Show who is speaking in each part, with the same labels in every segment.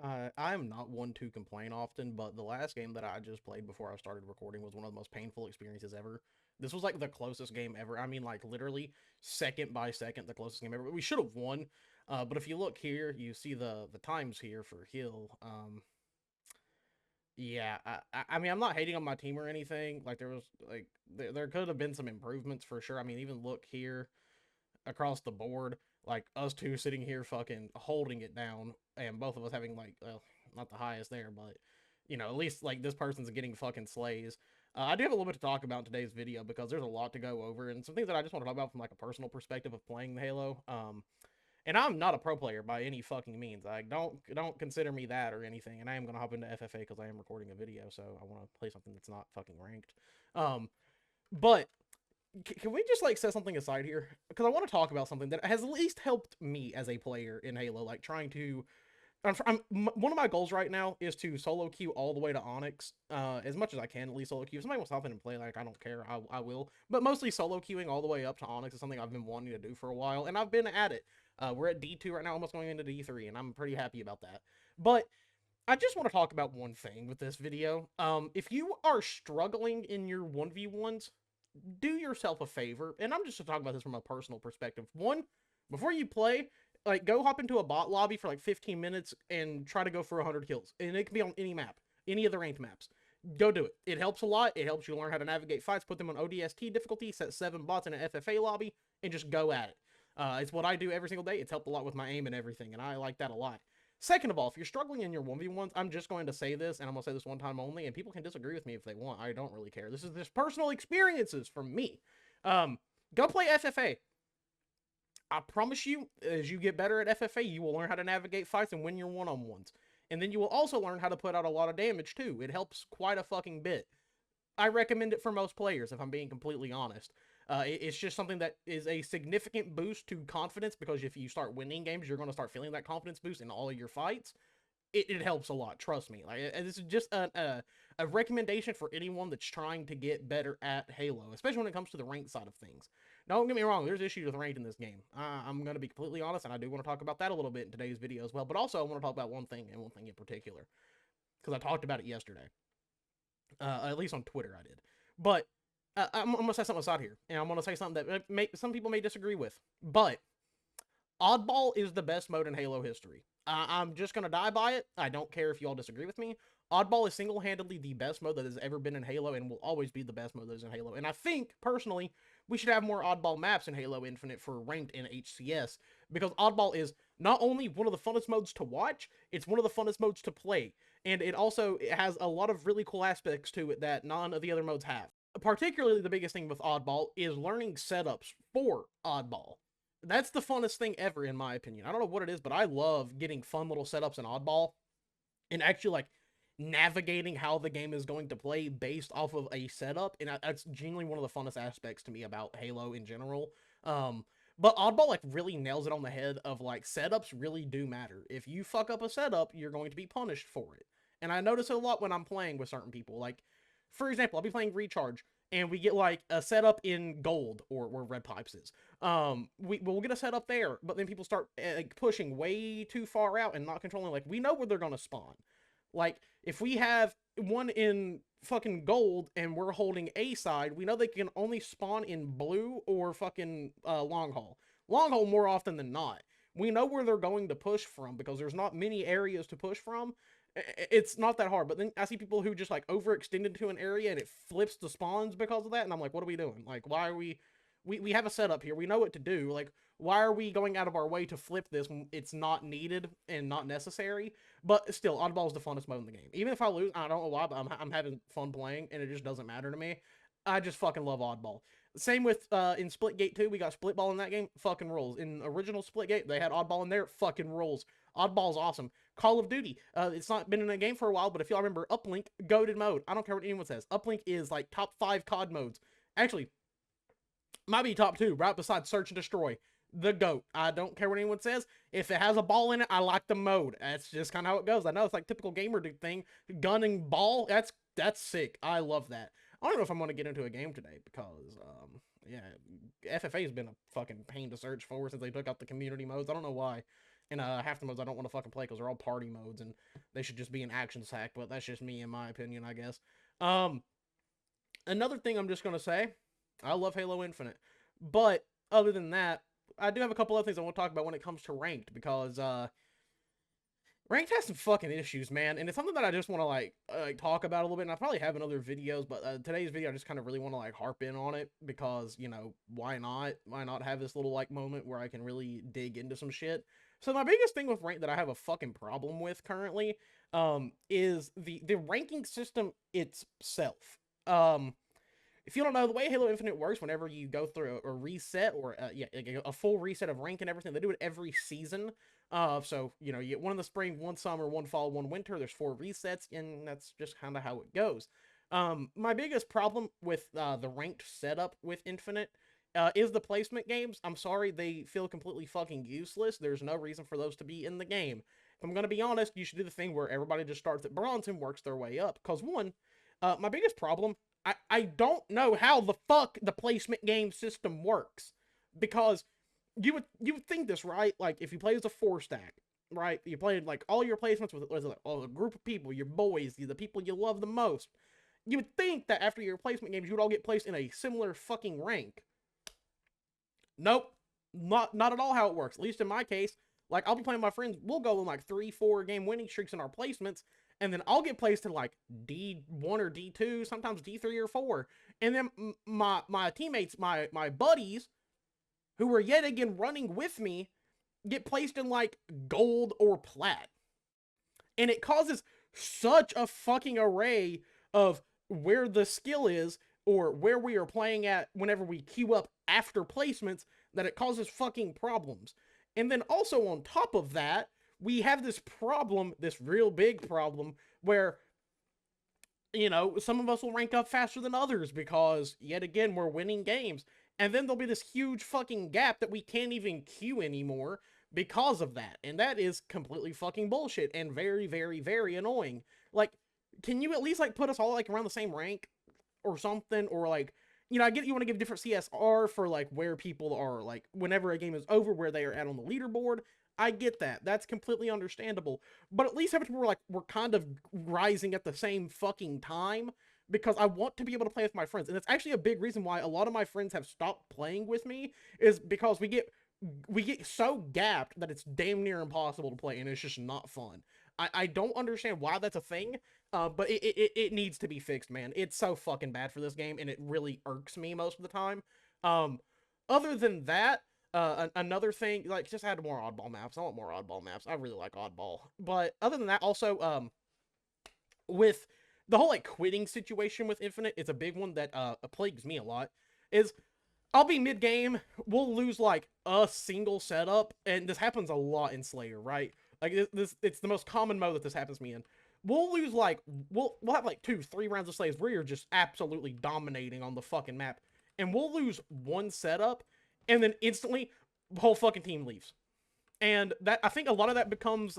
Speaker 1: I'm not one to complain often, but the last game that I just played before I started recording was one of the most painful experiences ever. This was like the closest game ever. I mean, like literally second by second, the closest game ever. We should have won, but if you look here, you see the times here for Hill. Yeah, I mean, I'm not hating on my team or anything. Like there was like there could have been some improvements for sure. I mean, even look here across the board, like us two sitting here fucking holding it down, and both of us having like, well, not the highest there, but at least like this person's getting fucking slays. I do have a little bit to talk about in today's video because there's a lot to go over and some things that I just want to talk about from like a personal perspective of playing the Halo. And I'm not a pro player by any fucking means. Like, don't consider me that or anything. And I am gonna hop into FFA because I am recording a video, so I want to play something that's not fucking ranked. But can we just like set something aside here? Because I want to talk about something that has at least helped me as a player in Halo. Like trying to, one of my goals right now is to solo queue all the way to Onyx, as much as I can. At least solo queue. If somebody wants to hop in and play, like I don't care, I will. But mostly solo queuing all the way up to Onyx is something I've been wanting to do for a while, and I've been at it. We're at D2 right now, almost going into D3, and I'm pretty happy about that. But I just want to talk about one thing with this video. If you are struggling in your 1v1s, do yourself a favor, and I'm just talking about this from a personal perspective. One, before you play, like go hop into a bot lobby for like 15 minutes and try to go for 100 kills. And it can be on any map, any of the ranked maps. Go do it. It helps a lot. It helps you learn how to navigate fights, put them on ODST difficulty, set 7 bots in an FFA lobby, and just go at it. It's what I do every single day. It's helped a lot with my aim and everything, and I like that a lot. Second of all, if you're struggling in your 1v1s, I'm just going to say this, and I'm going to say this one time only, and people can disagree with me if they want. I don't really care. This is just personal experiences from me. Go play FFA. I promise you, as you get better at FFA, you will learn how to navigate fights and win your one-on-ones. And then you will also learn how to put out a lot of damage, too. It helps quite a fucking bit. I recommend it for most players, if I'm being completely honest. It's just something that is a significant boost to confidence because if you start winning games, you're going to start feeling that confidence boost in all of your fights. It helps a lot, trust me. Like this is just a recommendation for anyone that's trying to get better at Halo, especially when it comes to the ranked side of things. Don't get me wrong, there's issues with ranked in this game. I'm going to be completely honest, and I do want to talk about that a little bit in today's video as well. But also, I want to talk about one thing and one thing in particular because I talked about it yesterday. At least on Twitter, I did. But I'm going to say something aside here, and I'm going to say something that some people may disagree with. But Oddball is the best mode in Halo history. I'm just going to die by it. I don't care if you all disagree with me. Oddball is single-handedly the best mode that has ever been in Halo and will always be the best mode that is in Halo. And I think, personally, we should have more Oddball maps in Halo Infinite for ranked in HCS because Oddball is not only one of the funnest modes to watch, it's one of the funnest modes to play. And it has a lot of really cool aspects to it that none of the other modes have. Particularly the biggest thing with Oddball is learning setups for Oddball. That's the funnest thing ever, in my opinion. I don't know what it is, but I love getting fun little setups in Oddball and actually like navigating how the game is going to play based off of a setup. And that's genuinely one of the funnest aspects to me about Halo in general. But Oddball like really nails it on the head of like setups really do matter. If you fuck up a setup, you're going to be punished for it. And I notice it a lot when I'm playing with certain people. Like, for example, I'll be playing Recharge and we get like a setup in gold or where red pipes is. We'll get a setup there, but then people start like pushing way too far out and not controlling. Like we know where they're gonna spawn. Like if we have one in fucking gold and we're holding A side, we know they can only spawn in blue or fucking long haul. Long haul more often than not. We know where they're going to push from because there's not many areas to push from. It's not that hard, but then I see people who just like overextend into an area and it flips the spawns because of that, and I'm like, what are we doing? Like, why are we have a setup here, we know what to do, like why are we going out of our way to flip this when it's not needed and not necessary? But still, Oddball is the funnest mode in the game. Even if I lose, I don't know why, but I'm having fun playing and it just doesn't matter to me. I just fucking love Oddball. Same with in Splitgate 2, we got Splitball in that game, fucking rules. In original Splitgate, they had Oddball in there, fucking rules. Oddball's awesome. Call of Duty. It's not been in a game for a while, but if y'all remember, Uplink, goated mode. I don't care what anyone says. Uplink is like top 5 COD modes. Actually, might be top 2, right beside Search and Destroy. The GOAT. I don't care what anyone says. If it has a ball in it, I like the mode. That's just kind of how it goes. I know it's like typical gamer thing. Gunning ball, that's sick. I love that. I don't know if I'm going to get into a game today because, yeah, FFA has been a fucking pain to search for since they took out the community modes. I don't know why. And half the modes I don't want to fucking play because they're all party modes and they should just be an action sack. But that's just me, in my opinion, I guess. Um, Another thing I'm just gonna say, I love Halo Infinite, but other than that, I do have a couple other things I want to talk about when it comes to ranked because ranked has some fucking issues, man, and it's something that I just want to like talk about a little bit. And I probably have in other videos, but today's video I just kind of really want to like harp in on it because why not? Why not have this little like moment where I can really dig into some shit? So my biggest thing with rank that I have a fucking problem with currently, is the ranking system itself. Um, if you don't know, the way Halo Infinite works, whenever you go through a reset or a full reset of rank and everything, they do it every season. So you get one in the spring, one summer, one fall, one winter. There's 4 resets, and that's just kind of how it goes. My biggest problem with the ranked setup with Infinite is the placement games. I'm sorry, they feel completely fucking useless. There's no reason for those to be in the game. If I'm gonna be honest, you should do the thing where everybody just starts at bronze and works their way up. Cause one, my biggest problem, I don't know how the fuck the placement game system works. Because you would think this, right? Like, if you play as a 4-stack, right? You played, like, all your placements with a group of people, your boys, the people you love the most. You would think that after your placement games, you would all get placed in a similar fucking rank. Nope. Not at all how it works. At least in my case, like, I'll be playing with my friends, we'll go in, like, 3-4 game winning streaks in our placements, and then I'll get placed in like D1 or D2, sometimes D3 or 4. And then my teammates, my buddies, who are yet again running with me, get placed in like gold or plat. And it causes such a fucking array of where the skill is or where we are playing at whenever we queue up after placements that it causes fucking problems. And then also on top of that, we have this problem, this real big problem, where, some of us will rank up faster than others because, yet again, we're winning games. And then there'll be this huge fucking gap that we can't even queue anymore because of that. And that is completely fucking bullshit and very, very, very annoying. Like, can you at least, like, put us all, like, around the same rank or something? Or, like, I get you want to give different CSR for, like, where people are, like, whenever a game is over, where they are at on the leaderboard. I get that. That's completely understandable. But at least have it where, like, we're kind of rising at the same fucking time, because I want to be able to play with my friends. And it's actually a big reason why a lot of my friends have stopped playing with me, is because we get so gapped that it's damn near impossible to play, and it's just not fun. I don't understand why that's a thing, but it needs to be fixed, man. It's so fucking bad for this game, and it really irks me most of the time. Other than that, another thing, like, just add more oddball maps. I want more oddball maps. I really like oddball. But other than that, also, with the whole, like, quitting situation with Infinite, it's a big one that plagues me a lot. Is I'll be mid-game, we'll lose, like, a single setup, and this happens a lot in Slayer, right? Like, it's the most common mode that this happens to me in. We'll lose, like, we'll have, like, 2-3 rounds of Slayers where you're just absolutely dominating on the fucking map, and we'll lose one setup, and then instantly, the whole fucking team leaves. And that, I think a lot of that becomes,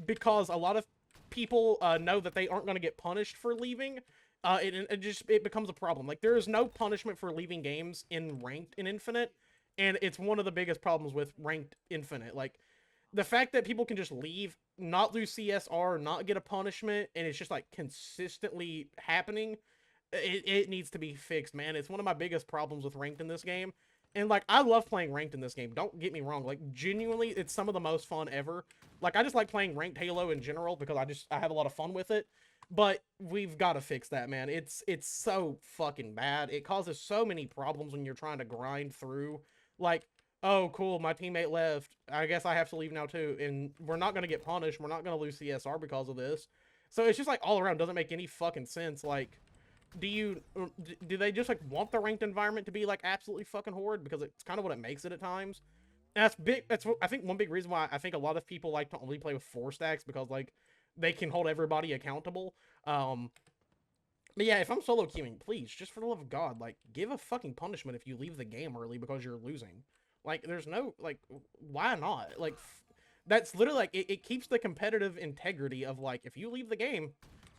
Speaker 1: because a lot of people know that they aren't going to get punished for leaving. It becomes a problem. Like, there is no punishment for leaving games in Ranked in Infinite, and it's one of the biggest problems with Ranked Infinite. Like, the fact that people can just leave, not lose CSR, not get a punishment, and it's just, like, consistently happening, it needs to be fixed, man. It's one of my biggest problems with Ranked in this game. And, like, I love playing Ranked in this game. Don't get me wrong. Like, genuinely, it's some of the most fun ever. Like, I just like playing Ranked Halo in general because I have a lot of fun with it. But we've got to fix that, man. It's so fucking bad. It causes so many problems when you're trying to grind through. Like, oh, cool, my teammate left. I guess I have to leave now, too. And we're not going to get punished. We're not going to lose CSR because of this. So it's just, like, all around doesn't make any fucking sense. Like, do they just, like, want the ranked environment to be, like, absolutely fucking horrid? Because it's kind of what it makes it at times. And that's big. That's, I think, one big reason why I think a lot of people like to only play with 4 stacks, because, like, they can hold everybody accountable. But yeah, if I'm solo queuing, please, just for the love of God, like, give a fucking punishment if you leave the game early because you're losing. Like, there's no, like, why not? Like, that's literally, like, it keeps the competitive integrity of, like, if you leave the game,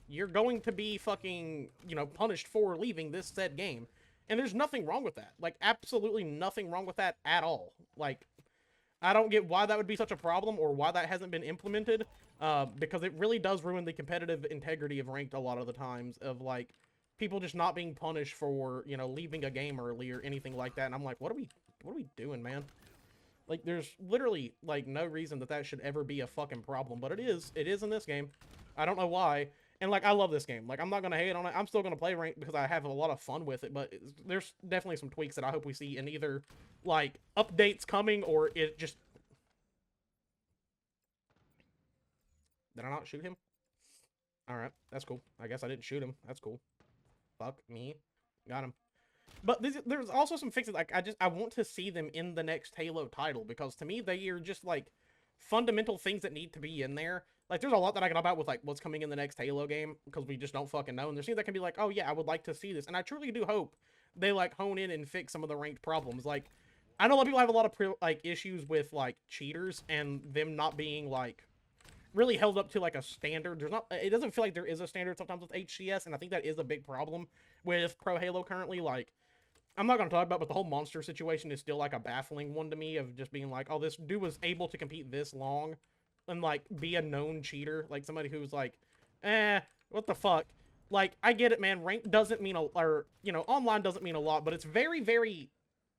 Speaker 1: you're going to be fucking, punished for leaving this said game. And there's nothing wrong with that. Like, absolutely nothing wrong with that at all. Like, I don't get why that would be such a problem or why that hasn't been implemented, because it really does ruin the competitive integrity of ranked a lot of the times, of like people just not being punished for, you know, leaving a game early or anything like that. And I'm like, what are we doing, man? Like, there's literally like no reason that that should ever be a fucking problem, but it is in this game. I don't know why. And like, I love this game. Like, I'm not gonna hate on it. I'm still gonna play ranked because I have a lot of fun with it, but there's definitely some tweaks that I hope we see in either like updates coming or it just... Did I not shoot him? Alright, that's cool. I guess I didn't shoot him. That's cool. Fuck me. Got him. But there's also some fixes. Like, I want to see them in the next Halo title, because to me, they are just like fundamental things that need to be in there. Like, there's a lot that I can about with like what's coming in the next Halo game, because we just don't fucking know. And there's things that can be like, oh yeah, I would like to see this. And I truly do hope they like hone in and fix some of the ranked problems. Like, I know a lot of people have a lot of like issues with like cheaters and them not being like really held up to like a standard. There's not, it doesn't feel like there is a standard sometimes with HCS, and I think that is a big problem with Pro Halo currently. Like, I'm not going to talk about, but the whole monster situation is still like a baffling one to me, of just being like, oh, this dude was able to compete this long and like be a known cheater, like somebody who's like, what the fuck? Like, I get it, man. Rank doesn't mean or you know, online doesn't mean a lot, but it's very, very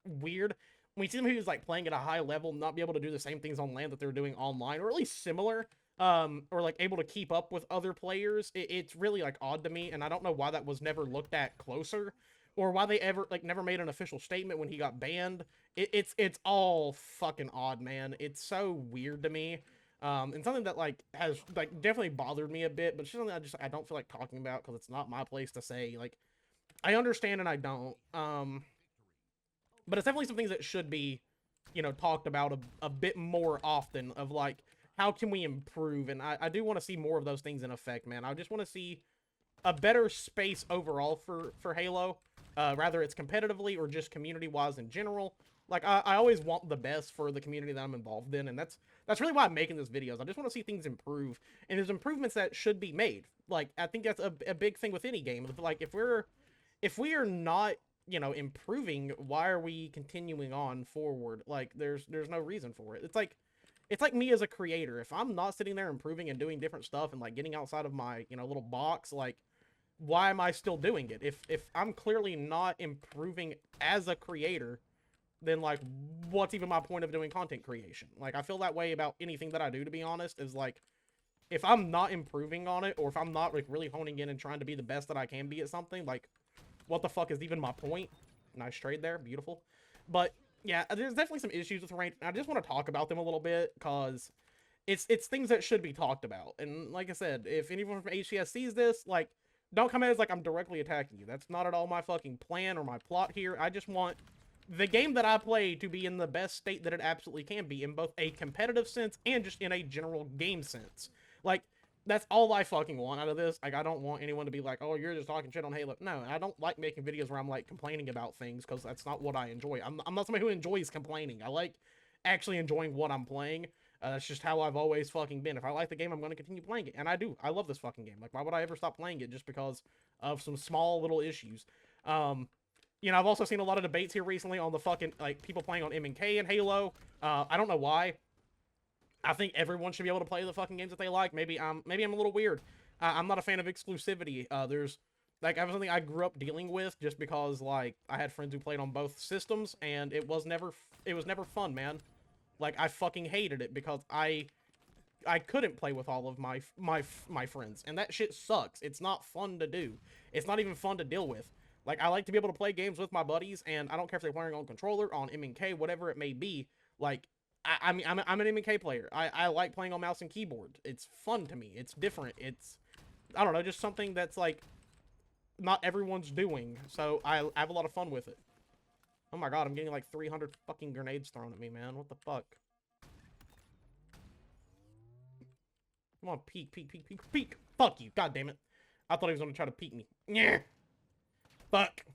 Speaker 1: weird when you see somebody who's like playing at a high level not be able to do the same things on LAN that they're doing online, or at least similar, or like able to keep up with other players. It's really like odd to me, and I don't know why that was never looked at closer, or why they ever like never made an official statement when he got banned. It's all fucking odd, man. It's so weird to me. And something that like has like definitely bothered me a bit, but it's something I don't feel like talking about because it's not my place to say. Like, I understand and I don't. But it's definitely some things that should be, you know, talked about a bit more often, of like, how can we improve? And I do want to see more of those things in effect, man. I just want to see a better space overall for Halo, rather it's competitively or just community-wise in general. Like, I always want the best for the community that I'm involved in, and that's really why I'm making this videos. I just want to see things improve, and there's improvements that should be made. Like, I think that's a big thing with any game. Like, if we are not, you know, improving, why are we continuing on forward? Like, there's no reason for it. It's like me as a creator. If I'm not sitting there improving and doing different stuff and like getting outside of my, you know, little box, like, why am I still doing it? If I'm clearly not improving as a creator, then like, what's even my point of doing content creation? Like, I feel that way about anything that I do, to be honest. Is like, if I'm not improving on it, or if I'm not like really honing in and trying to be the best that I can be at something, like, what the fuck is even my point? Nice trade there, beautiful. But yeah, there's definitely some issues with ranked. I just want to talk about them a little bit, because it's things that should be talked about. And like I said, if anyone from HCS sees this, like, don't come at it as like I'm directly attacking you. That's not at all my fucking plan or my plot here. I just want the game that I play to be in the best state that it absolutely can be, in both a competitive sense and just in a general game sense. Like, that's all I fucking want out of this. Like, I don't want anyone to be like, oh, you're just talking shit on Halo. No, I don't like making videos where I'm like complaining about things, because that's not what I enjoy. I'm not somebody who enjoys complaining. I like actually enjoying what I'm playing. That's just how I've always fucking been. If I like the game, I'm going to continue playing it. And I do. I love this fucking game. Like, why would I ever stop playing it just because of some small little issues? You know, I've also seen a lot of debates here recently on the fucking, like, people playing on M&K and Halo. I don't know why. I think everyone should be able to play the fucking games that they like. Maybe I'm a little weird. I'm not a fan of exclusivity. There's, like, that was something I grew up dealing with, just because, like, I had friends who played on both systems, and it was never fun, man. Like, I fucking hated it, because I couldn't play with all of my friends, and that shit sucks. It's not fun to do. It's not even fun to deal with. Like, I like to be able to play games with my buddies, and I don't care if they're playing on controller, on M&K, whatever it may be. Like, I mean, I'm an M&K player. I like playing on mouse and keyboard. It's fun to me. It's different. It's, I don't know, just something that's, like, not everyone's doing. So I have a lot of fun with it. Oh my god, I'm getting, like, 300 fucking grenades thrown at me, man. What the fuck? Come on, peek, peek, peek, peek, peek. Fuck you. God damn it. I thought he was going to try to peek me. Yeah. Fuck.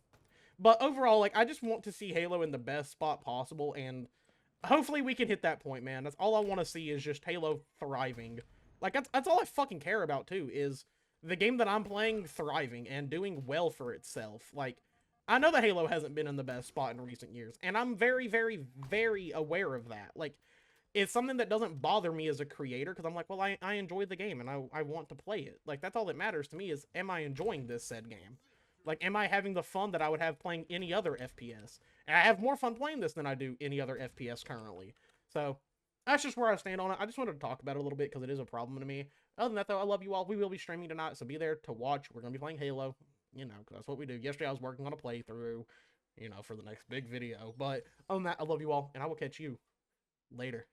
Speaker 1: But overall, like, I just want to see Halo in the best spot possible, and hopefully we can hit that point, man. That's all I want to see, is just Halo thriving. Like, that's all I fucking care about, too, is the game that I'm playing thriving and doing well for itself. Like, I know that Halo hasn't been in the best spot in recent years, and I'm very, very, very aware of that. Like, it's something that doesn't bother me as a creator because I'm like, well, I enjoy the game and I want to play it. Like, that's all that matters to me is, am I enjoying this said game? Like, am I having the fun that I would have playing any other FPS? And I have more fun playing this than I do any other FPS currently. So that's just where I stand on it. I just wanted to talk about it a little bit because it is a problem to me. Other than that, though, I love you all. We will be streaming tonight, so be there to watch. We're going to be playing Halo, you know, because that's what we do. Yesterday, I was working on a playthrough, you know, for the next big video. But other than that, I love you all, and I will catch you later.